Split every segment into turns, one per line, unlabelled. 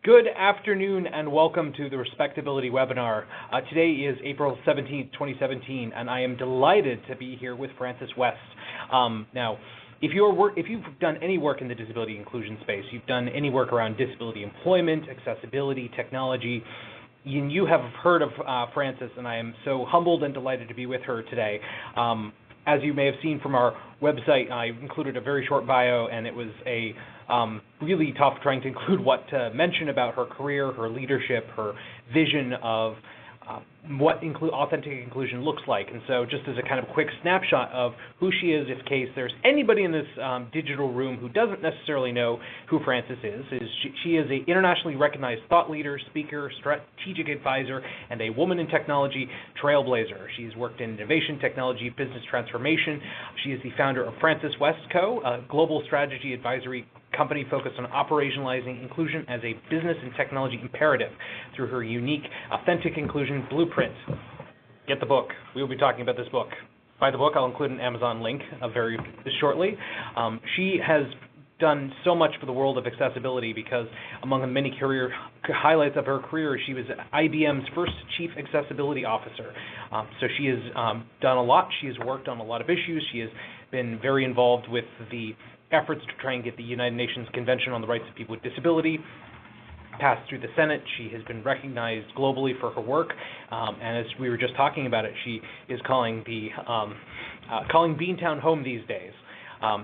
Good afternoon and welcome to the Respectability webinar. Today is April 17th, 2017, and I am delighted to be here with Frances West. Now, if you've done any work in the disability inclusion space, you've done any work around disability employment, accessibility, technology, you have heard of Frances, and I am so humbled and delighted to be with her today. As you may have seen from our website, I included a very short bio, and it was a really tough trying to include what to mention about her career, her leadership, her vision of what authentic inclusion looks like. And so just as a kind of quick snapshot of who she is, in case there's anybody in this digital room who doesn't necessarily know who Frances is she is an internationally recognized thought leader, speaker, strategic advisor, and a woman in technology trailblazer. She's worked in innovation, technology, business transformation. She is the founder of Frances West Co., a global strategy advisory company focused on operationalizing inclusion as a business and technology imperative through her unique authentic inclusion blueprint. Get the book. We will be talking about this book. Buy the book. I'll include an Amazon link very shortly. She has done so much for the world of accessibility because among the many career highlights of her career, she was IBM's first chief accessibility officer. So she has done a lot. She has worked on a lot of issues. She has been very involved with the efforts to try and get the United Nations Convention on the Rights of People with Disability passed through the Senate. She has been recognized globally for her work, and as we were just talking about it, she is calling Beantown home these days,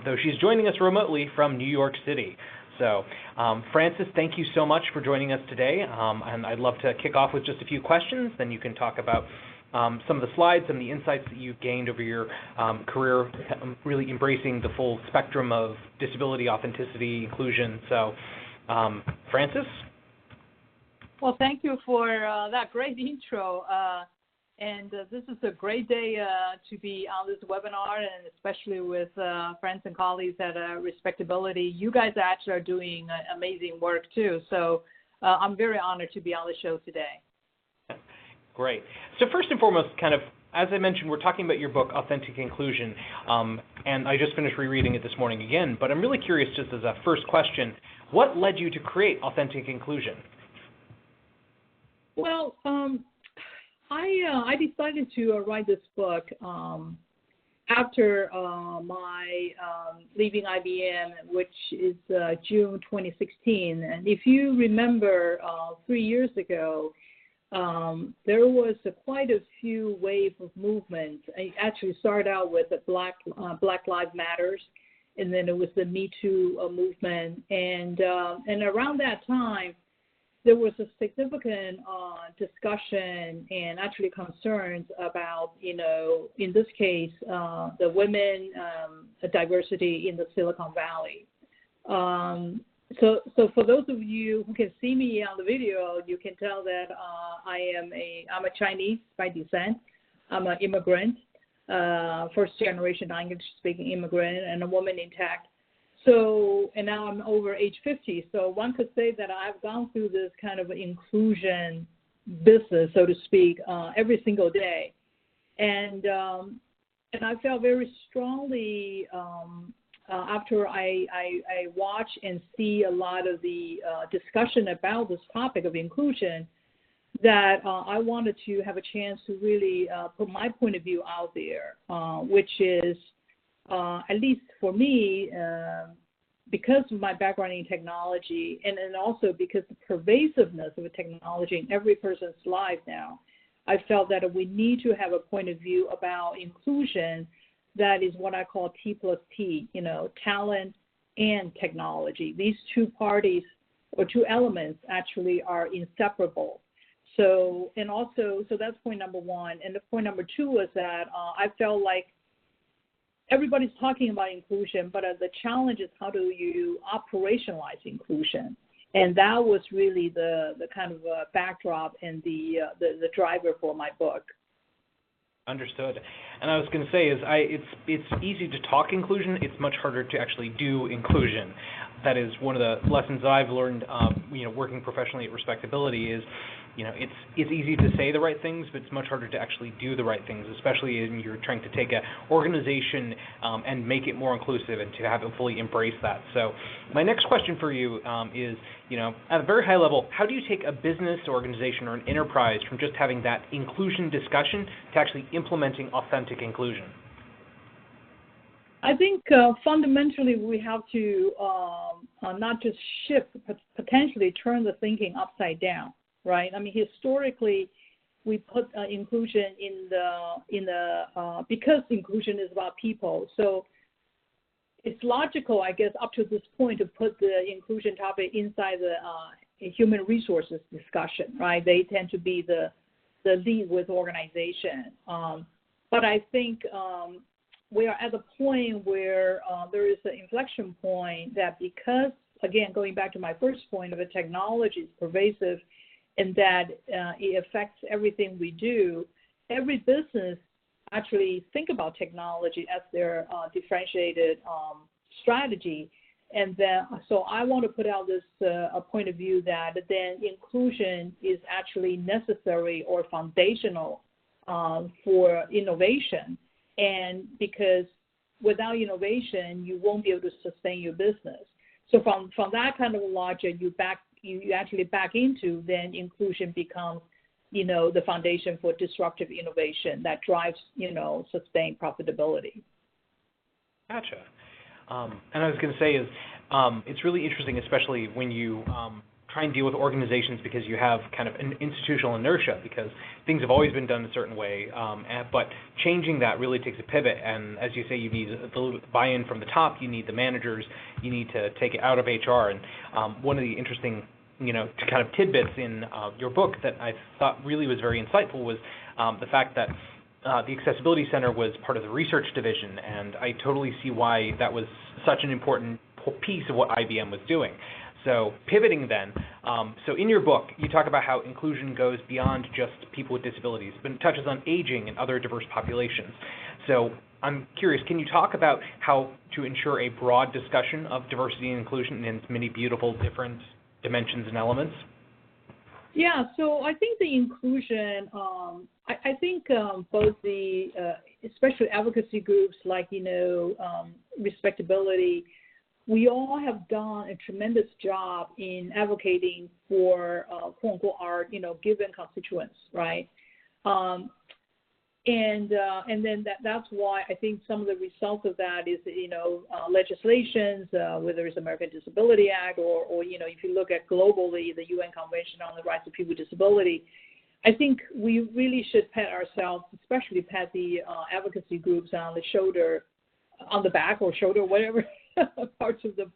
though she's joining us remotely from New York City. So, Frances, thank you so much for joining us today, and I'd love to kick off with just a few questions, then you can talk about some of the slides, some of the insights that you've gained over your career, really embracing the full spectrum of disability, authenticity, inclusion. So, Frances?
Well, thank you for that great intro. And this is a great day to be on this webinar, and especially with friends and colleagues at Respectability. You guys actually are doing amazing work, too. So I'm very honored to be on the show today.
Great. So first and foremost, kind of, as I mentioned, we're talking about your book, Authentic Inclusion, and I just finished rereading it this morning again, but I'm really curious, just as a first question, what led you to create Authentic Inclusion?
Well, I decided to write this book after my leaving IBM, which is June 2016. And if you remember, 3 years ago, there was quite a few waves of movements. I actually started out with the Black Lives Matters, and then it was the Me Too movement. And around that time, there was a significant discussion and actually concerns about, in this case, the women diversity in the Silicon Valley. So for those of you who can see me on the video, you can tell that I'm a Chinese by descent. I'm an immigrant, first generation English-speaking immigrant, and a woman in tech. So, and now I'm over age 50. So one could say that I've gone through this kind of inclusion business, so to speak, every single day. And I felt very strongly after I watch and see a lot of the discussion about this topic of inclusion, that I wanted to have a chance to really put my point of view out there, which is, at least for me, because of my background in technology, and also because the pervasiveness of technology in every person's life now, I felt that we need to have a point of view about inclusion that is what I call T plus T, talent and technology. These two parties or two elements actually are inseparable. So that's point number one. And the point number two was that I felt like everybody's talking about inclusion, but the challenge is how do you operationalize inclusion? And that was really the kind of backdrop and the driver for my book.
Understood. And I was going to say is it's easy to talk inclusion. It's much harder to actually do inclusion. That is one of the lessons that I've learned, working professionally at Respectability is, it's easy to say the right things, but it's much harder to actually do the right things, especially when you're trying to take an organization and make it more inclusive and to have it fully embrace that. So my next question for you is, at a very high level, how do you take a business organization or an enterprise from just having that inclusion discussion to actually implementing authentic inclusion?
I think fundamentally we have to not just shift, but potentially turn the thinking upside down, right? I mean, historically, we put inclusion in the because inclusion is about people. So it's logical, I guess, up to this point to put the inclusion topic inside the human resources discussion, right? They tend to be the lead with organization. But I think we are at the point where there is an inflection point that because, again, going back to my first point of the technology is pervasive and that it affects everything we do, every business actually think about technology as their differentiated strategy. And then, so I want to put out this a point of view that then inclusion is actually necessary or foundational for innovation. And because without innovation, you won't be able to sustain your business. So from that kind of logic, you actually back into then inclusion becomes, the foundation for disruptive innovation that drives, sustained profitability.
Gotcha. And I was going to say is it's really interesting, especially when you try and deal with organizations because you have kind of an institutional inertia because things have always been done a certain way, but changing that really takes a pivot. And as you say, you need the buy-in from the top, you need the managers, you need to take it out of HR. And one of the interesting, kind of tidbits in your book that I thought really was very insightful was the fact that the Accessibility Center was part of the research division, and I totally see why that was such an important piece of what IBM was doing. So pivoting then, so in your book, you talk about how inclusion goes beyond just people with disabilities, but it touches on aging and other diverse populations. So I'm curious, can you talk about how to ensure a broad discussion of diversity and inclusion in its many beautiful different dimensions and elements?
Yeah, so I think the inclusion, I think both the, especially advocacy groups like, Respectability, we all have done a tremendous job in advocating for, quote unquote, our, given constituents, right? And then that's why I think some of the results of that is, legislations, whether it's American Disability Act or, if you look at globally, the UN Convention on the Rights of People with Disability, I think we really should pat ourselves, especially pat the advocacy groups on the shoulder, on the back or shoulder, whatever parts of the,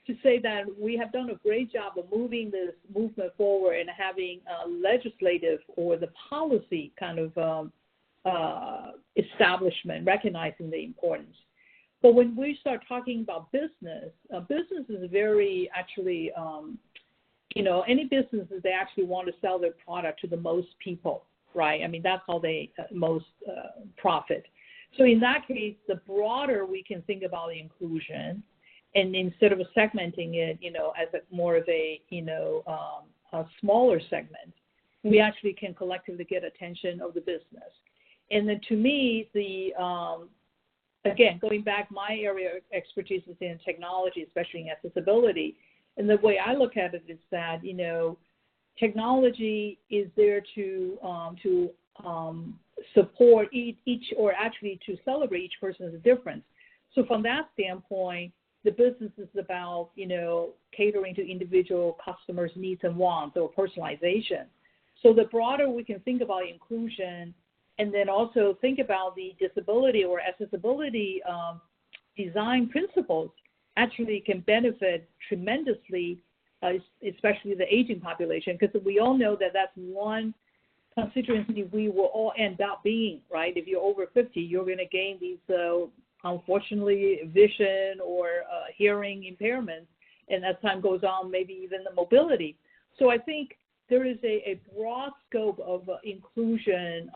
to say that we have done a great job of moving this movement forward and having legislative or the policy kind of establishment recognizing the importance. But when we start talking about business, business is very actually, any businesses, they actually want to sell their product to the most people, right? I mean, that's how they most profit. So in that case, the broader we can think about the inclusion, and instead of segmenting it, as more of a smaller segment, we actually can collectively get attention of the business. And then to me, again, going back, my area of expertise is in technology, especially in accessibility. And the way I look at it is that, technology is there to support each, or actually to celebrate each person's difference. So from that standpoint, the business is about, catering to individual customers' needs and wants or personalization. So the broader we can think about inclusion, and then also think about the disability or accessibility design principles, actually can benefit tremendously, especially the aging population, because we all know that that's one constituency we will all end up being, right? If you're over 50, you're going to gain these, unfortunately, vision or hearing impairments, and as time goes on, maybe even the mobility. So I think there is a broad scope of inclusion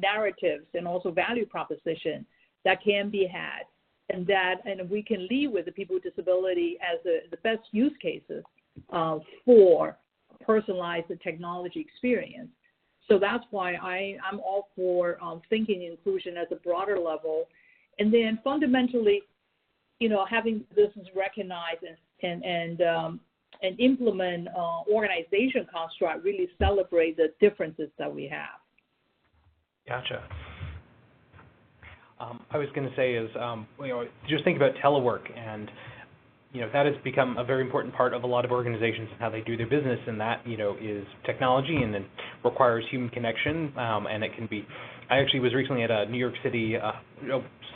narratives and also value proposition that can be had, and we can lead with the people with disability as the best use cases for personalized technology experience. So that's why I'm all for thinking inclusion at a broader level, and then fundamentally, having the business recognize and implement organization construct, really celebrate the differences that we have.
Gotcha. I was going to say is, just think about telework, and that has become a very important part of a lot of organizations and how they do their business, and that is technology, and it requires human connection, and it can be. I actually was recently at a New York City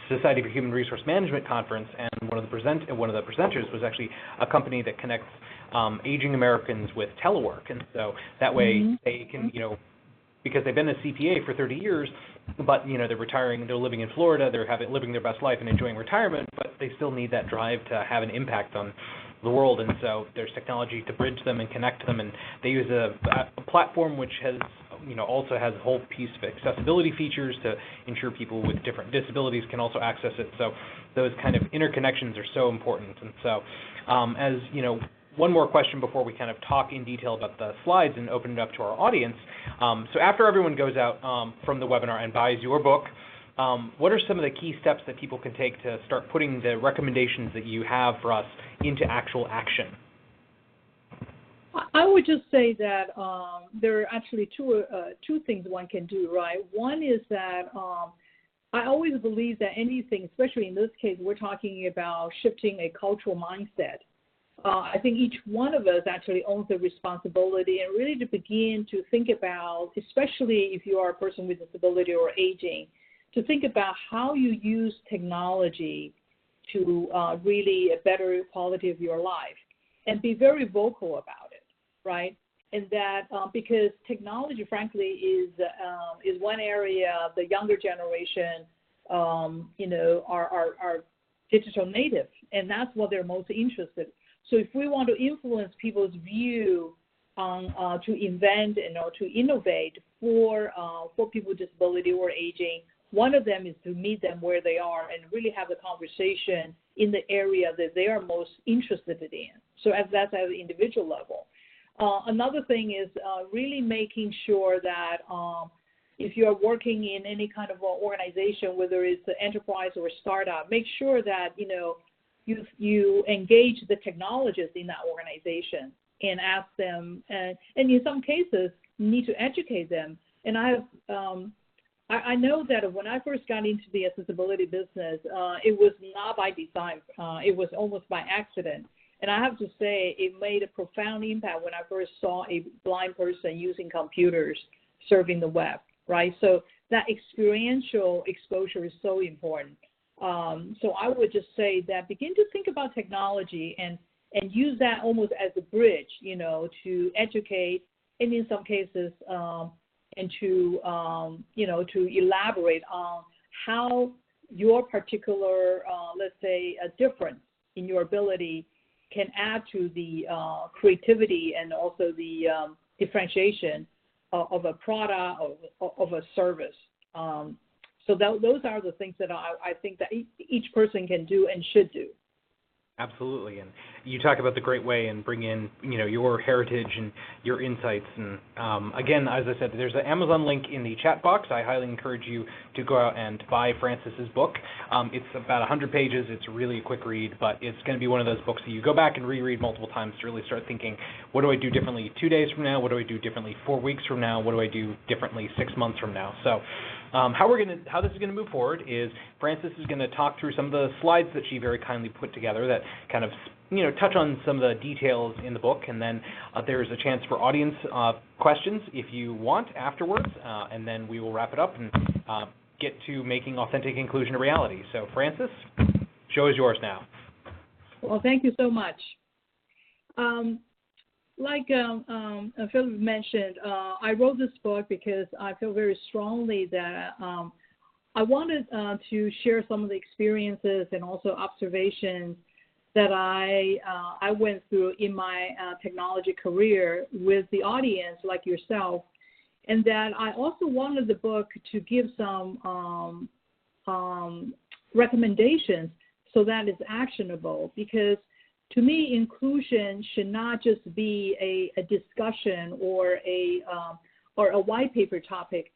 Society for Human Resource Management conference, and one of the presenters was actually a company that connects aging Americans with telework, and so that way they can, because they've been a CPA for 30 years, but they're retiring, they're living in Florida, they're living their best life and enjoying retirement, but they still need that drive to have an impact on the world, and so there's technology to bridge them and connect them, and they use a platform which has also has a whole piece of accessibility features to ensure people with different disabilities can also access it. So those kind of interconnections are so important. And so one more question before we kind of talk in detail about the slides and open it up to our audience. So after everyone goes out from the webinar and buys your book, what are some of the key steps that people can take to start putting the recommendations that you have for us into actual action?
I would just say that there are actually two things one can do, right? One is that I always believe that anything, especially in this case, we're talking about shifting a cultural mindset. I think each one of us actually owns the responsibility, and really to begin to think about, especially if you are a person with disability or aging, to think about how you use technology to really better quality of your life, and be very vocal about it, right? And that because technology, frankly, is one area the younger generation, are digital native, and that's what they're most interested in. So if we want to influence people's view on to invent and to innovate for people with disability or aging, one of them is to meet them where they are and really have a conversation in the area that they are most interested in. So that's at the individual level. Another thing is really making sure that if you are working in any kind of organization, whether it's an enterprise or a startup, make sure that you engage the technologists in that organization and ask them, and in some cases you need to educate them. And I know that when I first got into the accessibility business, it was not by design. It was almost by accident. And I have to say, it made a profound impact when I first saw a blind person using computers surfing the web, right? So that experiential exposure is so important. So I would just say that begin to think about technology and use that almost as a bridge, to educate, and in some cases, and to elaborate on how your particular, let's say, a difference in your ability can add to the creativity and also the differentiation of a product, of a service. So those are the things that I think that each person can do and should do.
Absolutely, and you talk about the great way and bring in, your heritage and your insights. And again, as I said, there's an Amazon link in the chat box. I highly encourage you to go out and buy Francis's book. It's about 100 pages. It's really a quick read, but it's going to be one of those books that you go back and reread multiple times to really start thinking, what do I do differently 2 days from now? What do I do differently 4 weeks from now? What do I do differently 6 months from now? So how this is going to move forward is Francis is going to talk through some of the slides that she very kindly put together that kind of touch on some of the details in the book, and then there's a chance for audience questions if you want afterwards, and then we will wrap it up and get to making authentic inclusion a reality. So Francis, show is yours now.
Well, thank you so much. Like Philip mentioned, I wrote this book because I feel very strongly that I wanted to share some of the experiences and also observations that I went through in my technology career with the audience like yourself, and that I also wanted the book to give some recommendations so that it's actionable, because to me, inclusion should not just be a discussion or a white paper topic.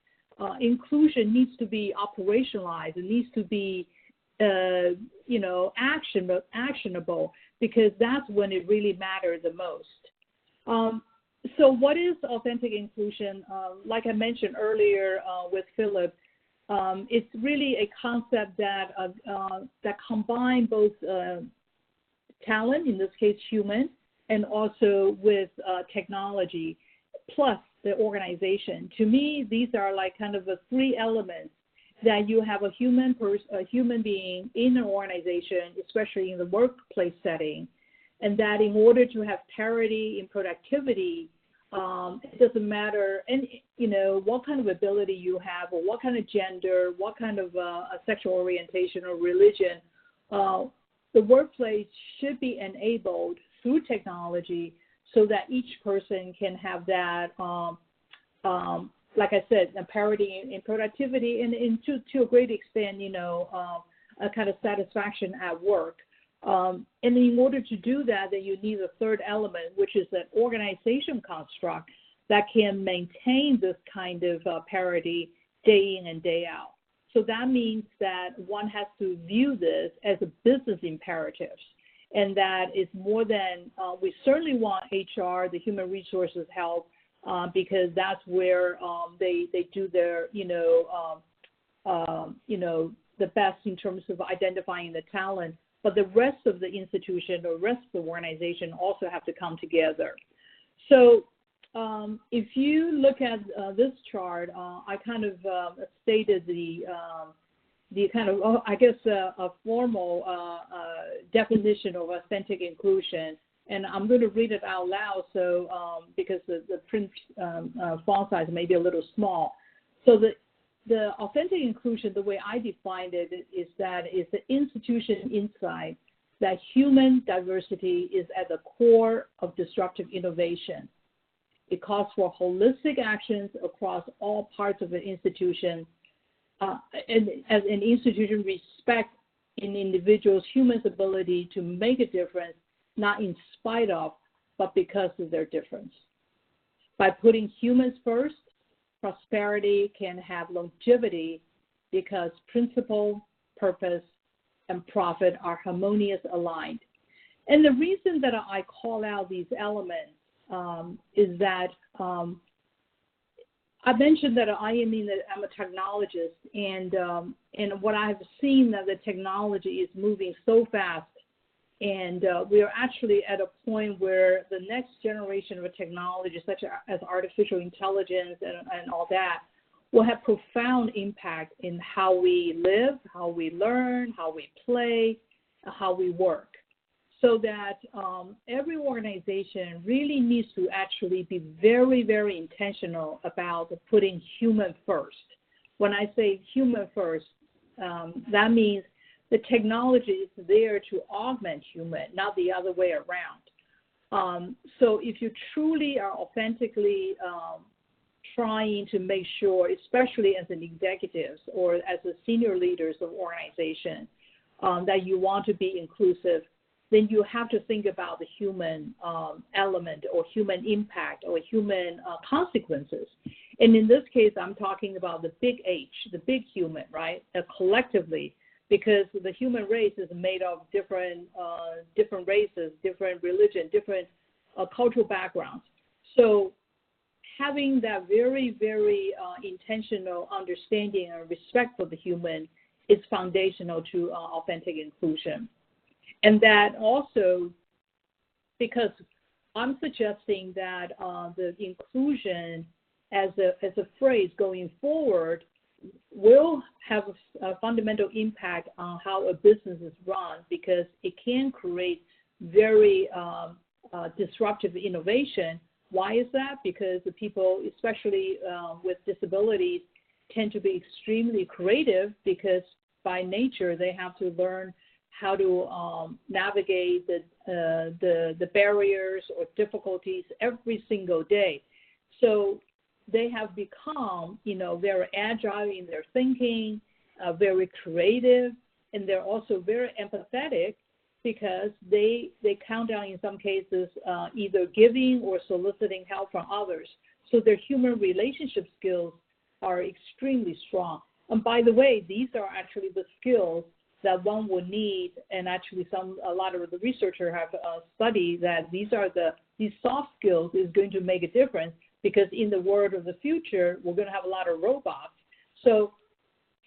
Inclusion needs to be operationalized. It needs to be, actionable, because that's when it really matters the most. So what is authentic inclusion? Like I mentioned earlier with Philip, it's really a concept that combines both talent, in this case human, and also with technology, plus the organization. To me, these are like kind of the three elements that you have a human being in an organization, especially in the workplace setting, and that in order to have parity in productivity, it doesn't matter, and what kind of ability you have, or what kind of gender, what kind of sexual orientation or religion. The workplace should be enabled through technology so that each person can have that, like I said, a parity in productivity, and to a great extent, a kind of satisfaction at work. And in order to do that, then you need a third element, which is an organization construct that can maintain this kind of parity day in and day out. So that means that one has to view this as a business imperative, and that is more than, we certainly want HR, the human resources help, because that's where they do their, the best in terms of identifying the talent. But the rest of the institution or rest of the organization also have to come together. So if you look at this chart, I kind of stated the kind of, a formal definition of authentic inclusion. And I'm going to read it out loud, so because the print font size may be a little small. So the authentic inclusion, the way I defined it, is that it's the institution insight that human diversity is at the core of disruptive innovation. It calls for holistic actions across all parts of the institution, and as an institution respect an individual's human's ability to make a difference, not in spite of, but because of their difference. By putting humans first, prosperity can have longevity because principle, purpose, and profit are harmonious aligned. And the reason that I call out these elements is that I mentioned that I'm a technologist, and what I've seen that the technology is moving so fast, and we are actually at a point where the next generation of technology, such as artificial intelligence and all that, will have profound impact in how we live, how we learn, how we play, how we work. So that every organization really needs to actually be very, very intentional about putting human first. When I say human first, that means the technology is there to augment human, not the other way around. So if you truly are authentically trying to make sure, especially as an executive or as a senior leaders of organization, that you want to be inclusive, then you have to think about the human element or human impact or human consequences. And in this case, I'm talking about the big H, the big human, right, collectively, because the human race is made of different races, different religion, different cultural backgrounds. So having that very, very intentional understanding and respect for the human is foundational to authentic inclusion. And that also, because I'm suggesting that the inclusion as a phrase going forward will have a fundamental impact on how a business is run, because it can create very disruptive innovation. Why is that? Because the people, especially with disabilities, tend to be extremely creative, because by nature they have to learn how to navigate the barriers or difficulties every single day. So they have become, very agile in their thinking, very creative, and they're also very empathetic because they count on, in some cases, either giving or soliciting help from others. So their human relationship skills are extremely strong. And by the way, these are actually the skills that one will need, and actually a lot of the researchers have studied that these soft skills is going to make a difference, because in the world of the future, we're going to have a lot of robots. So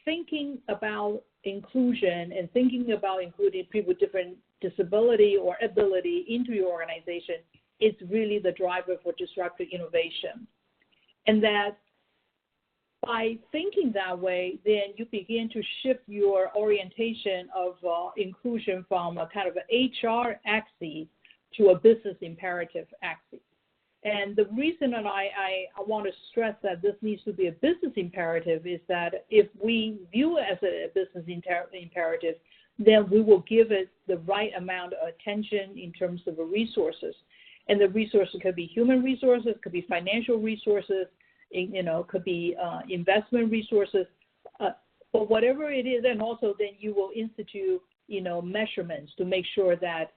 thinking about inclusion and thinking about including people with different disability or ability into your organization is really the driver for disruptive innovation. And that by thinking that way, then you begin to shift your orientation of inclusion from a kind of an HR axis to a business imperative axis. And the reason that I want to stress that this needs to be a business imperative is that if we view it as a business imperative, then we will give it the right amount of attention in terms of the resources. And the resources could be human resources, could be financial resources, could be investment resources, but whatever it is, and also then you will institute, measurements to make sure that,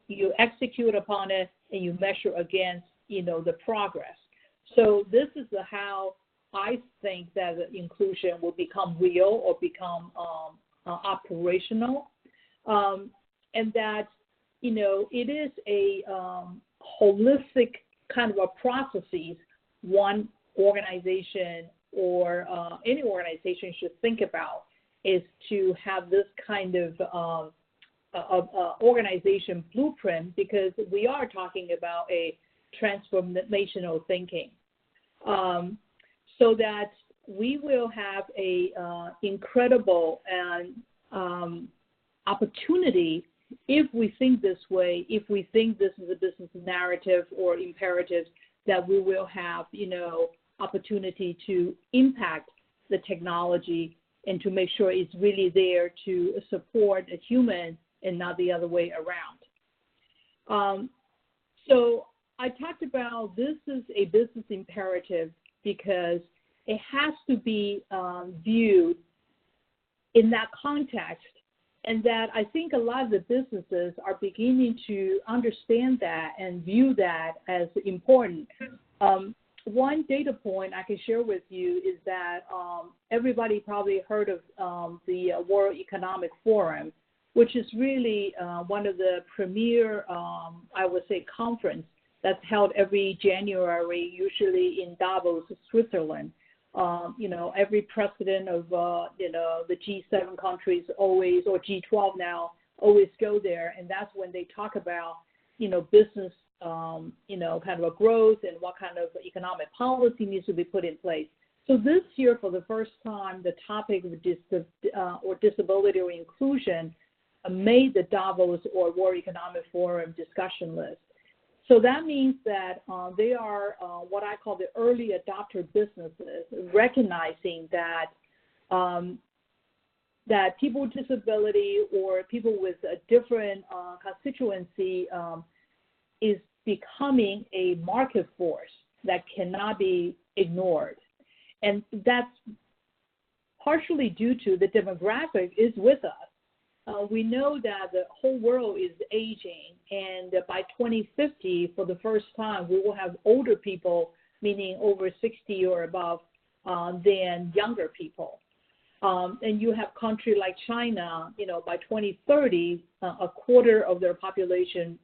you execute upon it and you measure against, the progress. So this is how I think that inclusion will become real or become operational, and that, it is a holistic kind of a processes one organization or any organization should think about, is to have this kind of organization blueprint, because we are talking about a transformational thinking, so that we will have a incredible opportunity if we think this way, if we think this is a business narrative or imperative, that we will have, opportunity to impact the technology and to make sure it's really there to support a human and not the other way around. So I talked about this is a business imperative because it has to be viewed in that context, and that I think a lot of the businesses are beginning to understand that and view that as important. One data point I can share with you is that everybody probably heard of the World Economic Forum, which is really one of the premier, I would say, conference that's held every January, usually in Davos, Switzerland. Every president of, the G7 countries always, or G12 now, always go there. And that's when they talk about, business, kind of a growth and what kind of economic policy needs to be put in place. So this year, for the first time, the topic of disability or inclusion made the Davos or World Economic Forum discussion list. So that means that they are what I call the early adopter businesses, recognizing that that people with disability or people with a different constituency is becoming a market force that cannot be ignored. And that's partially due to the demographic is with us. We know that the whole world is aging, and by 2050, for the first time, we will have older people, meaning over 60 or above, than younger people. And you have countries like China, by 2030, a quarter of their population,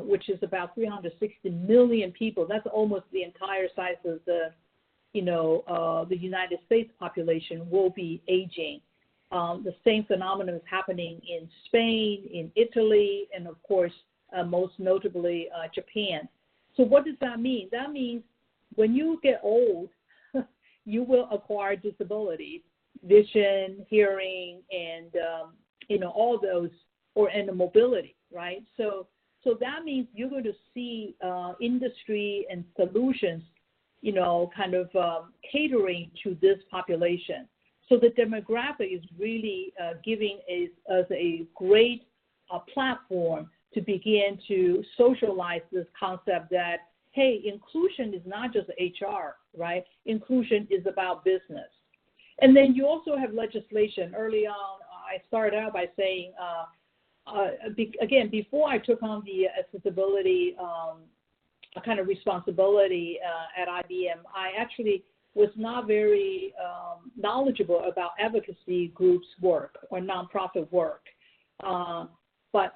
which is about 360 million people, that's almost the entire size of the United States population, will be aging. The same phenomenon is happening in Spain, in Italy, and of course, most notably, Japan. So what does that mean? That means when you get old, you will acquire disabilities, vision, hearing, and all those, and mobility, right? So that means you're going to see industry and solutions, kind of catering to this population. So the demographic is really giving us a great platform to begin to socialize this concept that, hey, inclusion is not just HR, right? Inclusion is about business. And then you also have legislation. Early on, I started out by saying, again, before I took on the accessibility kind of responsibility at IBM, I actually was not very knowledgeable about advocacy groups' work or nonprofit work. But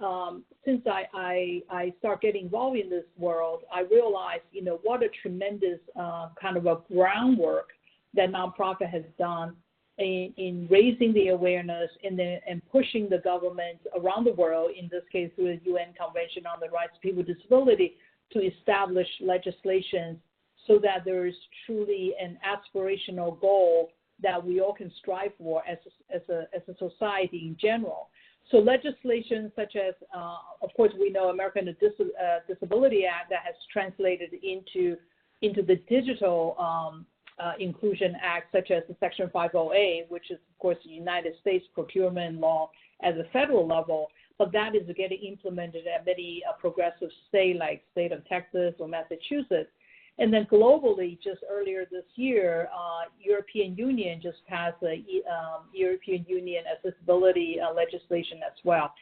since I start getting involved in this world, I realized, what a tremendous kind of a groundwork that nonprofit has done in raising the awareness and pushing the governments around the world, in this case through the UN Convention on the Rights of People with Disability, to establish legislation so that there is truly an aspirational goal that we all can strive for as a society in general. So legislation such as, of course, we know American Disability Act that has translated into the Digital Inclusion Act, such as the Section 50A, which is, of course, the United States procurement law at the federal level, but that is getting implemented at many progressive states like state of Texas or Massachusetts. And then globally, just earlier this year, European Union just passed the European Union accessibility legislation as well.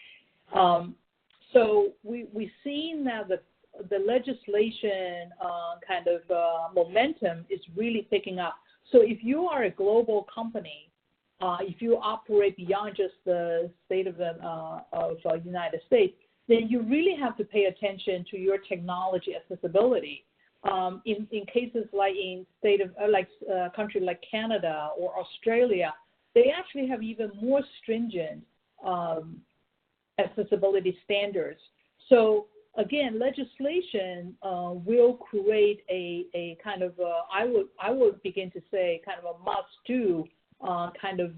So we've seen that the legislation kind of momentum is really picking up. So if you are a global company, if you operate beyond just the state of the United States, then you really have to pay attention to your technology accessibility. In cases like in country like Canada or Australia, they actually have even more stringent accessibility standards. So again, legislation will create a kind of I would begin to say kind of a must-do kind of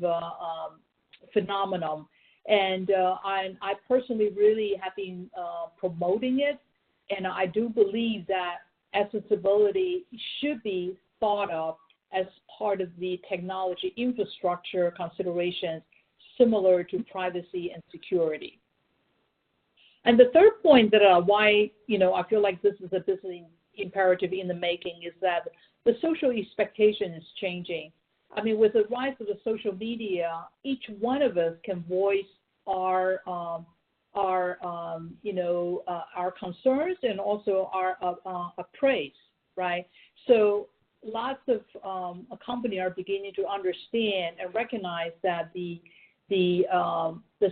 phenomenon, and I personally really have been promoting it, and I do believe that accessibility should be thought of as part of the technology infrastructure considerations similar to privacy and security. And the third point that why I feel like this is a business imperative in the making is that the social expectation is changing. I mean, with the rise of the social media, each one of us can voice our concerns and also our praise, right? So lots of companies are beginning to understand and recognize that the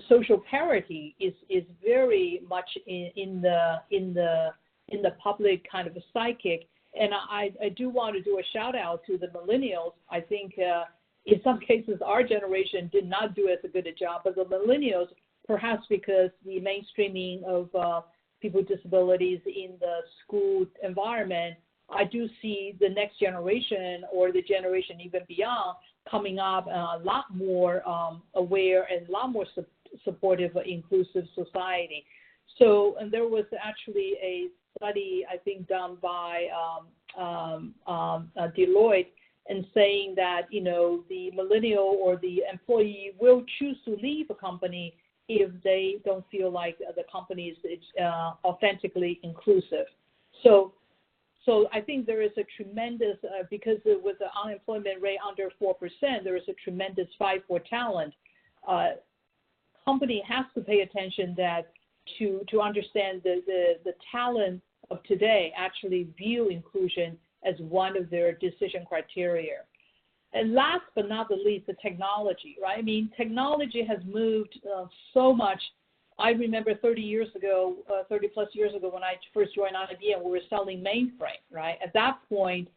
social parity is very much in the public kind of a psychic. And I do want to do a shout out to the millennials. I think in some cases our generation did not do as a good a job, but the millennials, perhaps because the mainstreaming of people with disabilities in the school environment, I do see the next generation or the generation even beyond coming up a lot more aware and a lot more supportive, inclusive society. So, and there was actually a study, I think, done by Deloitte, and saying that, the millennial or the employee will choose to leave a company if they don't feel like the company is authentically inclusive. So I think there is a tremendous, because with the unemployment rate under 4%, there is a tremendous fight for talent. Company has to pay attention that to understand the talent of today actually view inclusion as one of their decision criteria. And last but not the least, the technology, right? I mean, technology has moved so much. I remember 30 plus years ago when I first joined IBM, we were selling mainframe, right? At that point,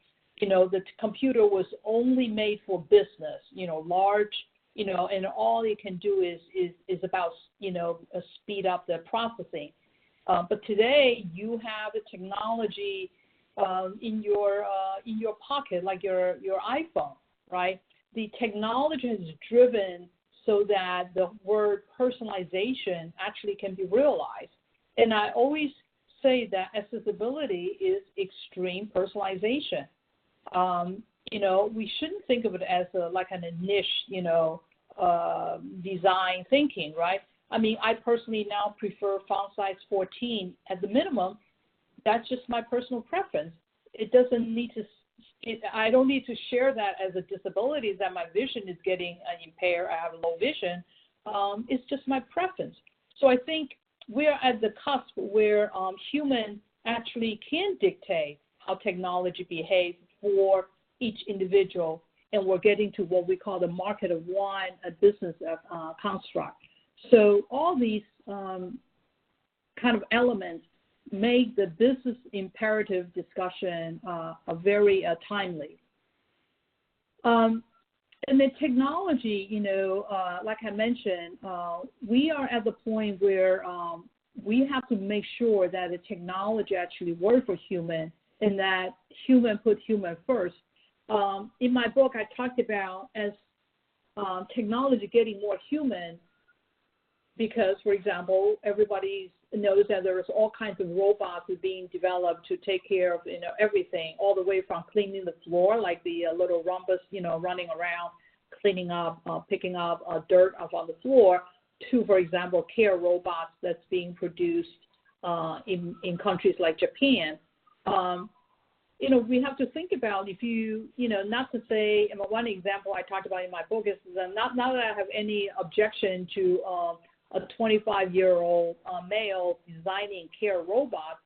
the computer was only made for business, large, and all it can do is about, speed up the processing. But today you have the technology in your pocket, like your iPhone, right? The technology has driven so that the word personalization actually can be realized. And I always say that accessibility is extreme personalization. we shouldn't think of it as like a niche, design thinking, right? I mean, I personally now prefer font size 14 at the minimum. That's just my personal preference. It doesn't need to. I don't need to share that as a disability that my vision is getting impaired. I have low vision. It's just my preference. So I think we're at the cusp where humans actually can dictate how technology behaves for each individual, and we're getting to what we call the market of one, a business construct. So all these kind of elements make the business imperative discussion very timely. And the technology, like I mentioned, we are at the point where we have to make sure that the technology actually works for human and that human put human first. In my book, I talked about as technology getting more human because, for example, everybody knows that there's all kinds of robots being developed to take care of everything, all the way from cleaning the floor, like the little rhombus, running around, cleaning up, picking up dirt off on the floor, to, for example, care robots that's being produced in countries like Japan. We have to think about if not to say, one example I talked about in my book is that not that I have any objection to a 25-year-old male designing care robots,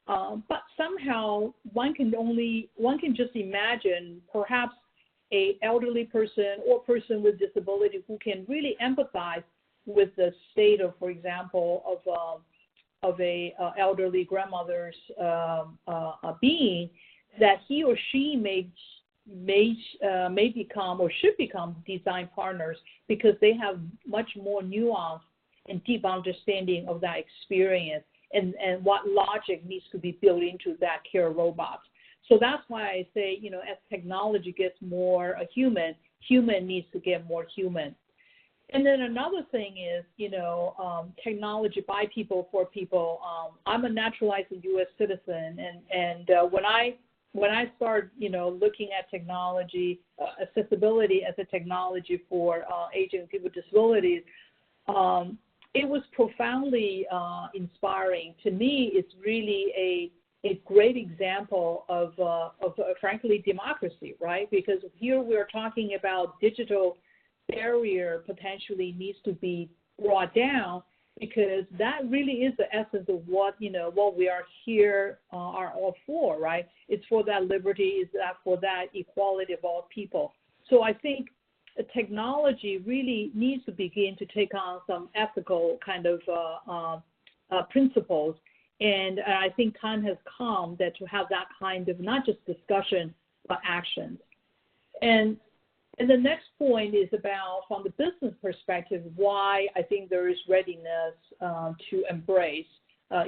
but somehow one can just imagine perhaps a elderly person or person with disability who can really empathize with the state of, for example, of a elderly grandmother's being, that he or she may become or should become design partners because they have much more nuance and deep understanding of that experience and what logic needs to be built into that care robot. So that's why I say, as technology gets more human needs to get more human. And then another thing is, technology by people for people. I'm a naturalized U.S. citizen, and when I start, looking at technology, accessibility as a technology for aging people with disabilities, it was profoundly inspiring. To me, it's really a great example of frankly, democracy, right? Because here we're talking about digital barrier potentially needs to be brought down, because that really is the essence of what we are here are all for, right? It's for that liberty, it's for that equality of all people. So I think technology really needs to begin to take on some ethical kind of principles. And I think time has come that to have that kind of not just discussion, but actions. And the next point is about, from the business perspective, why I think there is readiness to embrace,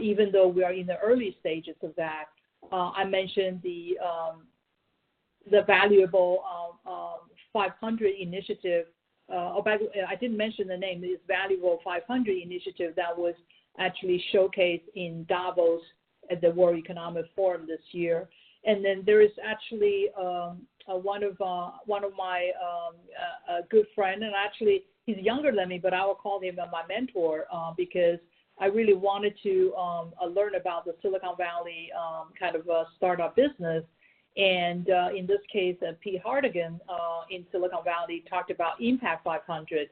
even though we are in the early stages of that. I mentioned the valuable 500 initiative. I didn't mention the name. This valuable 500 initiative that was actually showcased in Davos at the World Economic Forum this year. And then there is actually one of my good friend, and actually he's younger than me, but I will call him my mentor because I really wanted to learn about the Silicon Valley kind of startup business. And in this case, Pete Hartigan in Silicon Valley talked about Impact 500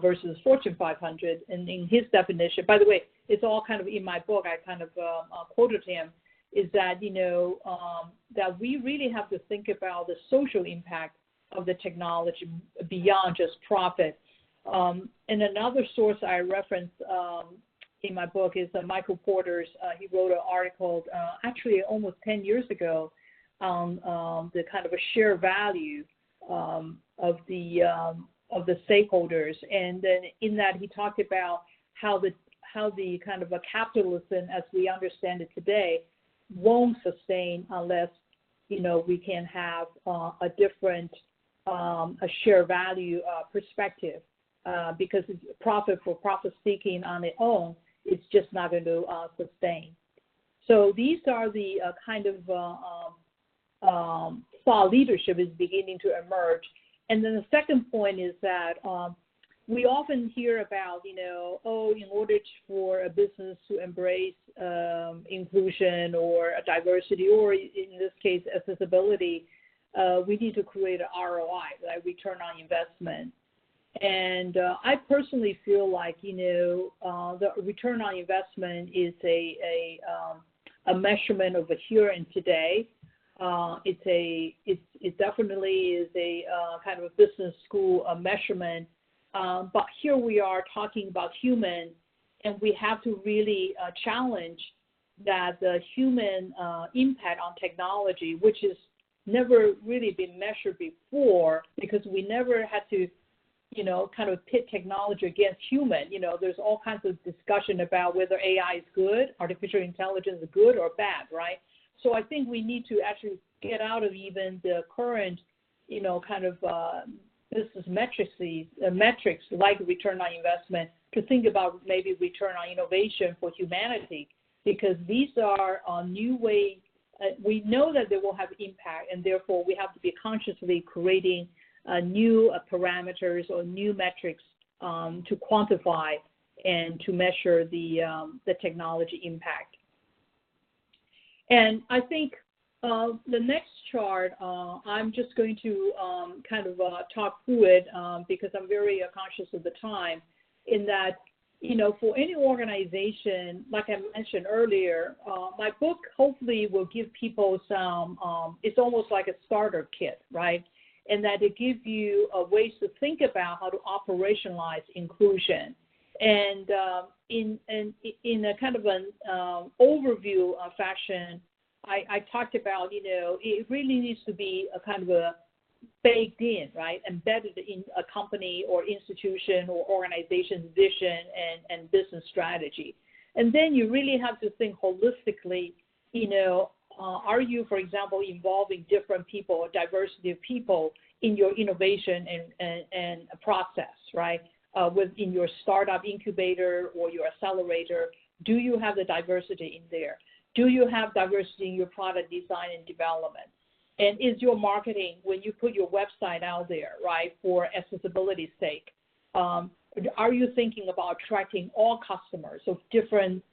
versus Fortune 500. And in his definition, by the way, it's all kind of in my book, I kind of quoted him, is that, that we really have to think about the social impact of the technology beyond just profit. And another source I referenced in my book is Michael Porter's. He wrote an article actually almost 10 years ago on the kind of a share value of the stakeholders. And then in that he talked about how the kind of a capitalism as we understand it today won't sustain unless we can have a different a share value perspective, because profit for profit seeking on its own, it's just not going to sustain. So these are the kind of thought leadership is beginning to emerge. And then the second point is that we often hear about, in order for a business to embrace inclusion or diversity, or in this case, accessibility, we need to create an ROI, like return on investment. And I personally feel like, the return on investment is a measurement of the here and today. It definitely is a kind of a business school measurement. But here we are talking about human, and we have to really challenge that the human impact on technology, which has never really been measured before, because we never had to, kind of pit technology against human. There's all kinds of discussion about whether AI is good, artificial intelligence is good or bad, right? So I think we need to actually get out of even the current, kind of business metrics like return on investment, to think about maybe return on innovation for humanity, because these are new ways. We know that they will have impact, and therefore we have to be consciously creating new parameters or new metrics to quantify and to measure the technology impact. And I think the next chart, I'm just going to kind of talk through it because I'm very conscious of the time, in that, for any organization, like I mentioned earlier, my book hopefully will give people some, it's almost like a starter kit, right? And that it gives you ways to think about how to operationalize inclusion. And in a kind of an overview fashion, I talked about, it really needs to be a kind of a baked in, right, embedded in a company or institution or organization's vision and business strategy. And then you really have to think holistically, are you, for example, involving different people or diversity of people in your innovation and process, right? Within your startup incubator or your accelerator, do you have the diversity in there? Do you have diversity in your product design and development? And is your marketing, when you put your website out there, right, for accessibility's sake, are you thinking about attracting all customers of different,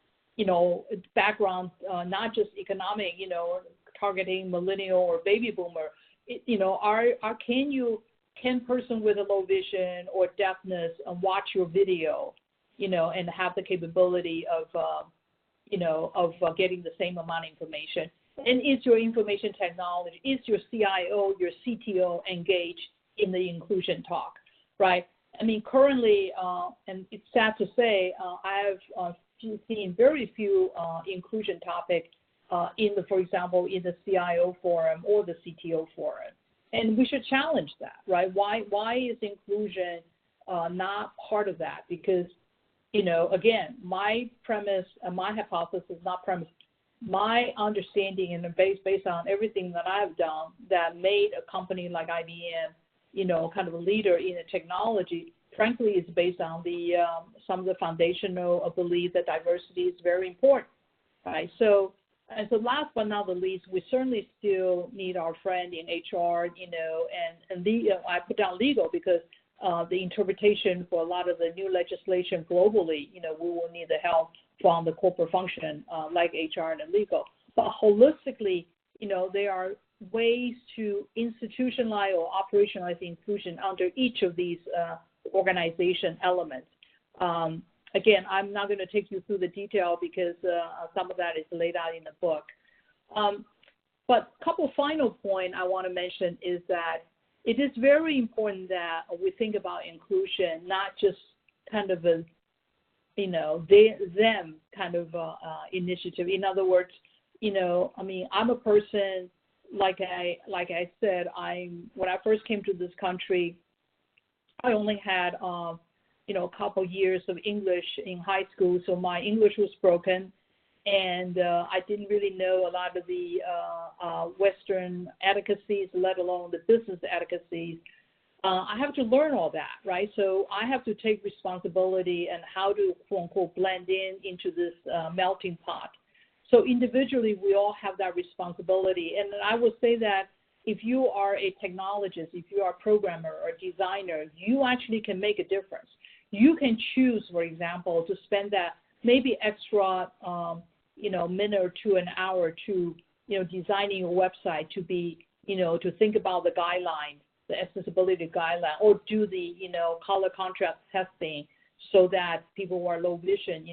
backgrounds, not just economic, targeting millennial or baby boomer? Can person with a low vision or deafness watch your video, and have the capability of getting the same amount of information? And is your information technology, is your CIO, your CTO engaged in the inclusion talk, right? I mean, currently, and it's sad to say, I have seen very few inclusion topics for example, in the CIO forum or the CTO forum. And we should challenge that, right? Why is inclusion not part of that? Because, again, my premise, my hypothesis, not premise, my understanding and based on everything that I've done that made a company like IBM, kind of a leader in the technology, frankly, is based on some of the foundational beliefs that diversity is very important, right? So last but not the least, we certainly still need our friend in HR, and I put down legal because the interpretation for a lot of the new legislation globally, we will need the help from the corporate function like HR and legal. But holistically, there are ways to institutionalize or operationalize inclusion under each of these organization elements. Again, I'm not going to take you through the detail because some of that is laid out in the book. But a couple final points I want to mention is that it is very important that we think about inclusion, not just kind of a, them kind of initiative. In other words, I'm a person, like I said, when I first came to this country, I only had a couple years of English in high school, so my English was broken, and I didn't really know a lot of the Western advocacies, let alone the business advocacies. I have to learn all that, right? So I have to take responsibility and how to, quote unquote, blend into this melting pot. So individually, we all have that responsibility. And I would say that if you are a technologist, if you are a programmer or designer, you actually can make a difference. You can choose, for example, to spend that maybe extra, minute or two, an hour to, designing a website to be, to think about the guideline, the accessibility guideline, or do the, color contrast testing so that people who are low vision,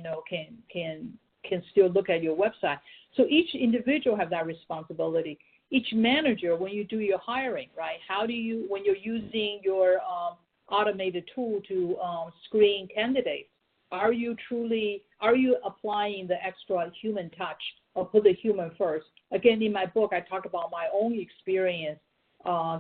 can still look at your website. So each individual have that responsibility. Each manager, when you do your hiring, right? How do you, when you're using your automated tool to screen candidates, are you applying the extra human touch or put the human first? Again, in my book, I talk about my own experience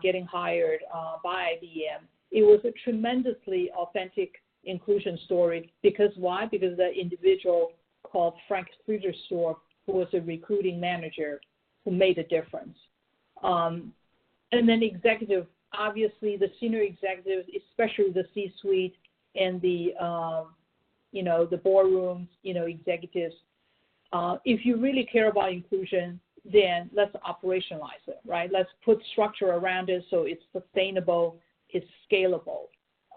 getting hired by IBM. It was a tremendously authentic inclusion story. Because why? Because the individual called Frank Friedersdorf, who was a recruiting manager, who made a difference. And then executive, obviously the senior executives, especially the C-suite and the, the boardrooms, executives. If you really care about inclusion, then let's operationalize it, right? Let's put structure around it so it's sustainable, it's scalable.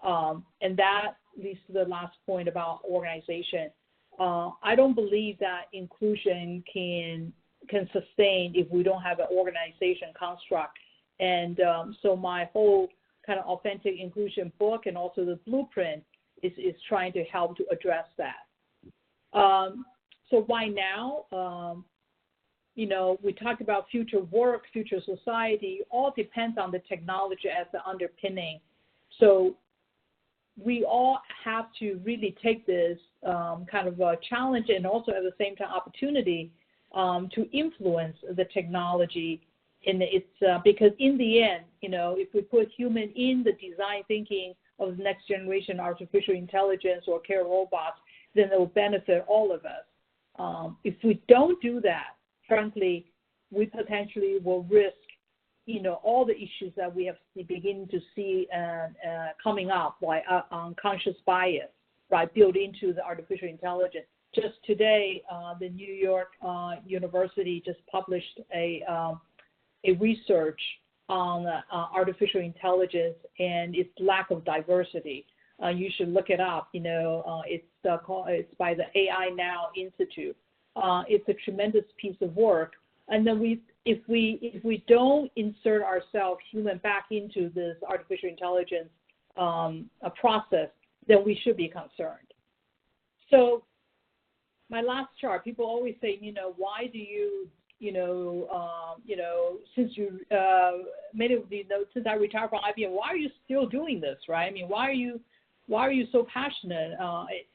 And that leads to the last point about organization. I don't believe that inclusion can sustain if we don't have an organization construct. And so my whole kind of authentic inclusion book and also the blueprint is trying to help to address that. So why now? We talked about future work, future society, all depends on the technology as the underpinning. So we all have to really take this kind of a challenge and also at the same time opportunity to influence the technology. And it's because in the end, if we put human in the design thinking of the next generation artificial intelligence or care robots, then it will benefit all of us. If we don't do that, frankly, we potentially will risk, all the issues that we have beginning to see coming up, like unconscious bias, right, built into the artificial intelligence. Just today, the New York University just published a research on artificial intelligence and its lack of diversity. You should look it up. It's by the AI Now Institute. It's a tremendous piece of work. And then if we don't insert ourselves, human, back into this artificial intelligence process, then we should be concerned. So my last chart, people always say, why do you, since you, many of you know, since I retired from IBM, why are you still doing this, right? I mean, why are you so passionate?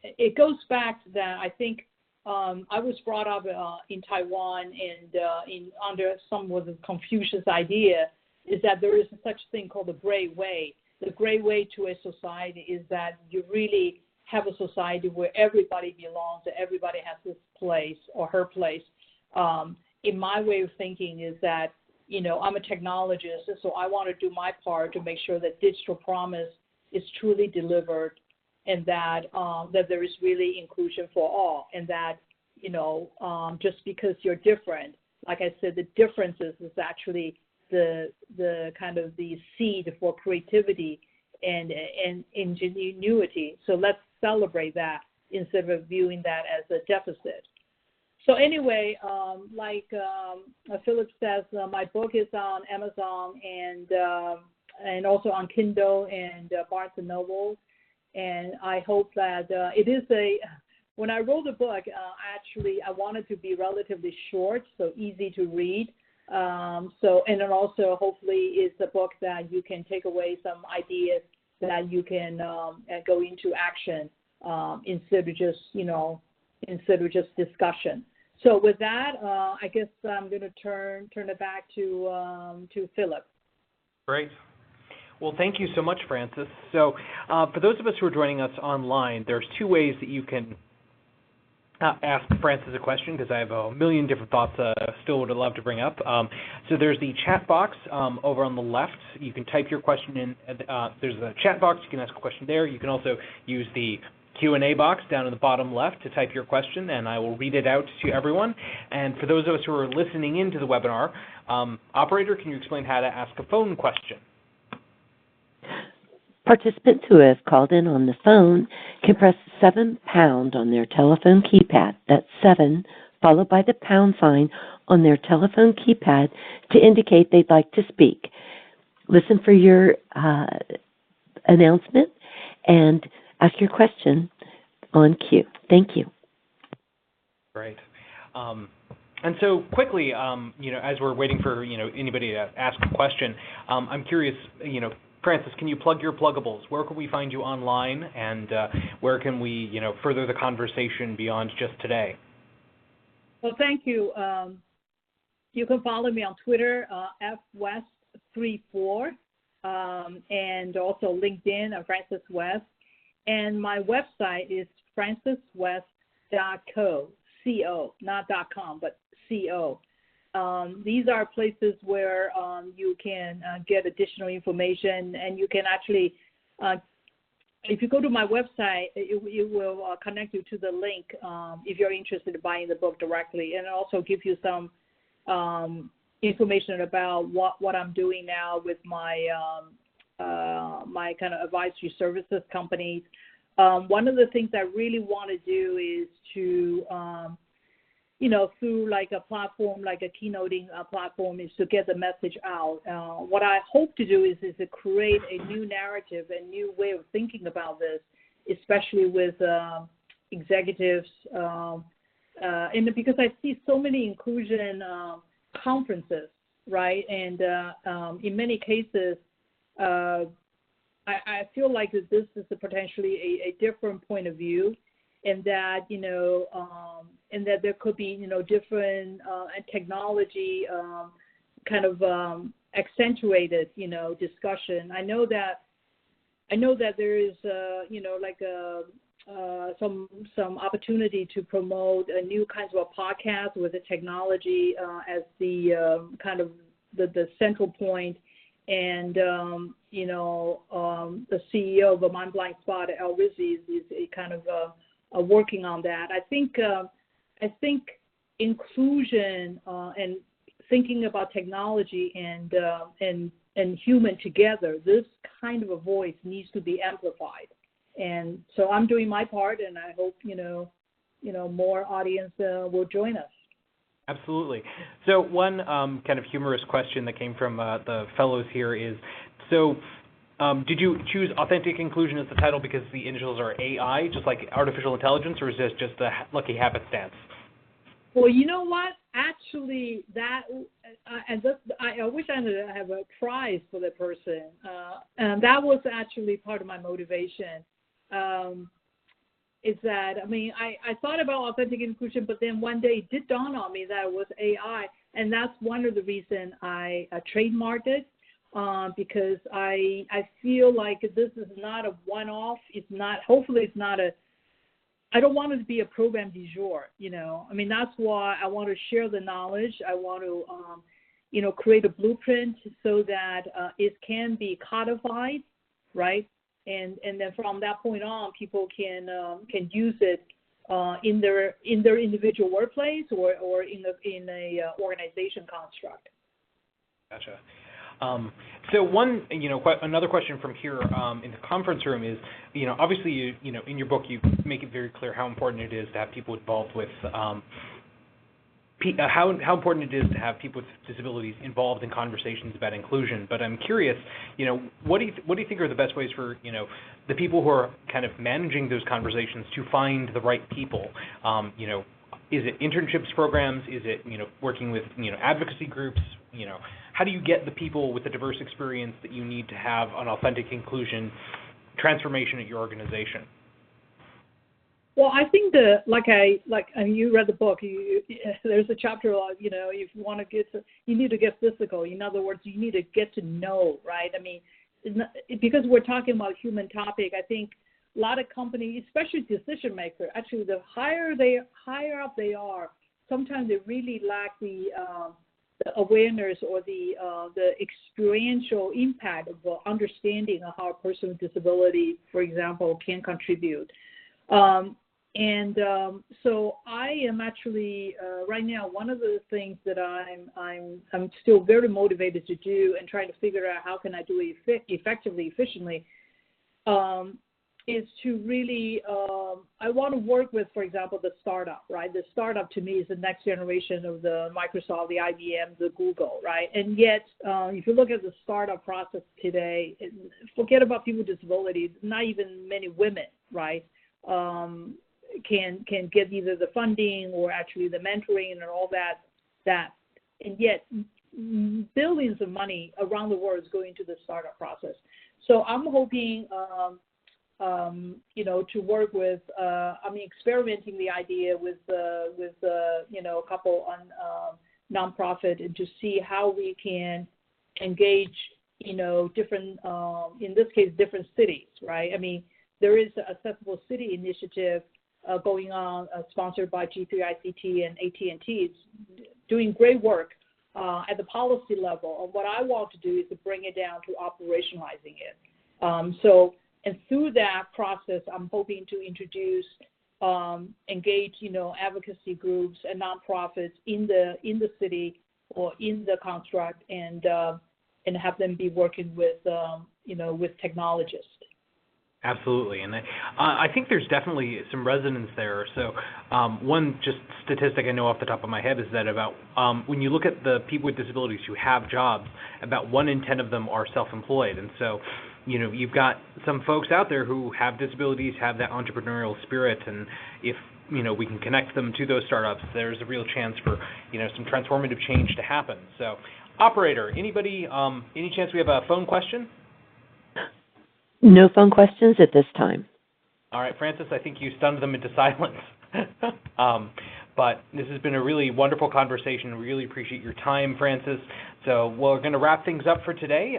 It goes back to that. I think I was brought up in Taiwan, and under some of the Confucius idea is that there is such thing called the great way. The great way to a society is that you really have a society where everybody belongs, that everybody has his place or her place. In my way of thinking is that, I'm a technologist, and so I want to do my part to make sure that digital promise is truly delivered, and that that there is really inclusion for all, and that, just because you're different, like I said, the differences is actually the kind of the seed for creativity and ingenuity. So let's celebrate that instead of viewing that as a deficit. So anyway, like Philip says, my book is on Amazon and also on Kindle and Barnes and Noble. And I hope that it is when I wrote the book, actually I wanted to be relatively short, so easy to read. And then also hopefully it's a book that you can take away some ideas that you can go into action instead of just discussion. So with that, I guess I'm going to turn it back to Philip.
Great. Well, thank you so much, Frances. So for those of us who are joining us online, there's two ways that you can ask Frances a question, because I have a million different thoughts still would love to bring up. So there's the chat box over on the left. You can type your question in. There's a chat box. You can ask a question there. You can also use the Q&A box down in the bottom left to type your question, and I will read it out to everyone. And for those of us who are listening into the webinar, operator, can you explain how to ask a phone question?
Participants who have called in on the phone can press 7 pound on their telephone keypad. That's 7 followed by the pound sign on their telephone keypad to indicate they'd like to speak. Listen for your announcement and ask your question on cue. Thank you.
Great. And so quickly, as we're waiting for, anybody to ask a question, I'm curious, Francis, can you plug your pluggables? Where can we find you online, and where can we, further the conversation beyond just today?
Well, thank you. You can follow me on Twitter, fwest34, and also LinkedIn, Francis West. And my website is franciswest.co, C-O, not .com, but C-O. These are places where you can get additional information, and you can actually, if you go to my website, it will connect you to the link if you're interested in buying the book directly, and also give you some information about what I'm doing now with my my kind of advisory services companies. One of the things I really want to do is to through like a platform, like a keynoting platform, is to get the message out. What I hope to do is to create a new narrative, a new way of thinking about this, especially with executives. And because I see so many inclusion conferences, right? And in many cases, I feel like that this is potentially a different point of view, and that and that there could be different technology kind of accentuated discussion. I know that there is some opportunity to promote a new kinds of a podcast with the technology as the kind of the central point. And the CEO of Mind Blind Spot, Al Rizzi, is kind of working on that. I think inclusion and thinking about technology and human together, this kind of a voice needs to be amplified. And so I'm doing my part, and I hope more audience will join us.
Absolutely. So one kind of humorous question that came from the fellows here is, did you choose Authentic Inclusion as the title because the initials are AI, just like artificial intelligence, or is this just a lucky happenstance?
Well, you know what? Actually, I wish I had have a prize for the person. And that was actually part of my motivation. Is that, I thought about Authentic Inclusion, but then one day it did dawn on me that it was AI, and that's one of the reasons I trademarked it, because I feel like this is not a one-off. It's not, hopefully it's not I don't want it to be a program du jour, that's why I want to share the knowledge. I want to, create a blueprint so that it can be codified, right? And then from that point on, people can use it in their individual workplace or in a organization construct.
Gotcha. So another question from here in the conference room is, obviously you in your book you make it very clear how important it is to have people involved with how important it is to have people with disabilities involved in conversations about inclusion. But I'm curious, what do you think are the best ways for the people who are kind of managing those conversations to find the right people? Is it internships programs? Is it working with advocacy groups? How do you get the people with the diverse experience that you need to have an authentic inclusion transformation at your organization?
Well, I think you read the book. There's a chapter on if you want to you need to get physical. In other words, you need to get to know, right? Because we're talking about human topic, I think a lot of companies, especially decision makers, actually the higher up they are, sometimes they really lack the awareness or the experiential impact of understanding of how a person with disability, for example, can contribute. So I am actually right now, one of the things that I'm still very motivated to do and trying to figure out how can I do it effectively, efficiently, is to really, I want to work with, for example, the startup, right? The startup to me is the next generation of the Microsoft, the IBM, the Google, right? And yet, if you look at the startup process today, forget about people with disabilities, not even many women, right, can get either the funding or actually the mentoring and all that. And yet, billions of money around the world is going to the startup process. So I'm hoping, to work with, experimenting the idea with a couple on nonprofit and to see how we can engage, different, in this case, different cities, right? I mean, there is an Accessible City initiative going on, sponsored by G3ICT and AT&T. It's doing great work at the policy level. And what I want to do is to bring it down to operationalizing it. And through that process, I'm hoping to introduce, engage, advocacy groups and nonprofits in the city or in the construct, and have them be working with, with technologists.
Absolutely, and I think there's definitely some resonance there. So one just statistic I know off the top of my head is that about when you look at the people with disabilities who have jobs, about 1 in 10 of them are self-employed. And so, you've got some folks out there who have disabilities, have that entrepreneurial spirit, and if we can connect them to those startups, there's a real chance for some transformative change to happen. So, operator, anybody, any chance we have a phone question?
No phone questions at this time.
All right, Francis, I think you stunned them into silence. But this has been a really wonderful conversation. We really appreciate your time, Francis. So we're going to wrap things up for today.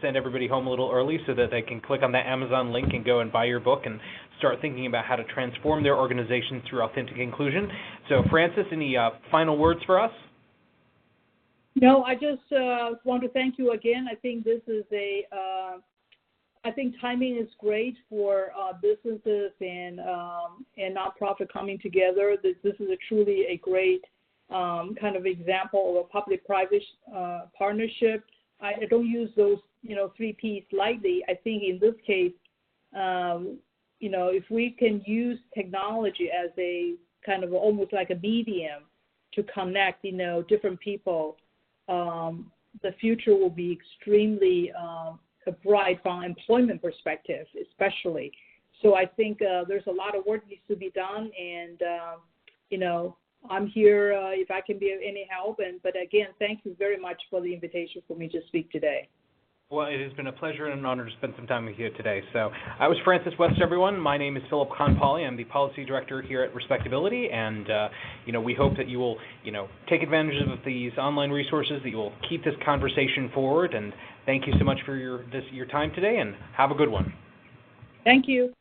Send everybody home a little early so that they can click on that Amazon link and go and buy your book and start thinking about how to transform their organization through authentic inclusion. So, Francis, any final words for us?
No, I just want to thank you again. I think this is I think timing is great for businesses and nonprofit coming together. This is truly a great kind of example of a public-private partnership. I don't use those 3 Ps lightly. I think in this case, if we can use technology as a kind of almost like a medium to connect different people, the future will be extremely bright from an employment perspective, especially. So I think there's a lot of work needs to be done, and I'm here if I can be of any help. But again, thank you very much for the invitation for me to speak today.
Well, it has been a pleasure and an honor to spend some time with you today. So I was Francis West, everyone. My name is Philip Conpolly. I'm the Policy Director here at Respectability, and we hope that you will take advantage of these online resources, that you will keep this conversation forward, and thank you so much for your time today, and have a good one.
Thank you.